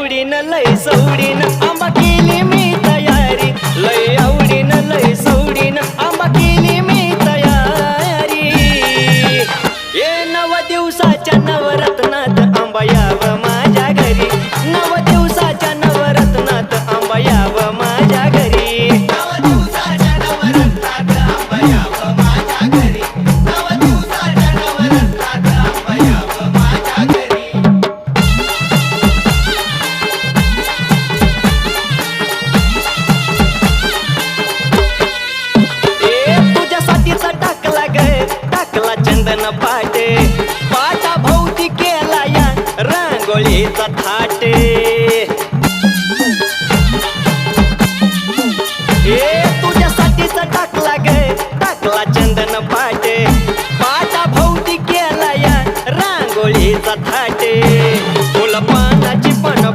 आवडीनं लय सवडीनं आंबा केली मी तयारी, लय आवडीनं लय सवडीनं आंबा केली मी तयारी. ये 9 दिवसाच्या नवरत्नात आंबा याव माझ्या घरी, 9 दिवसाच्या नवरत्नात आंबा याव माझ्या घरी. चंदन पाटे पाटा भोवती केला या रांगोळीचा थाटे. तुझ्यासाठीच टाकला चंदन पाटे पाटा भोवती केला या रांगोळीचा थाटे.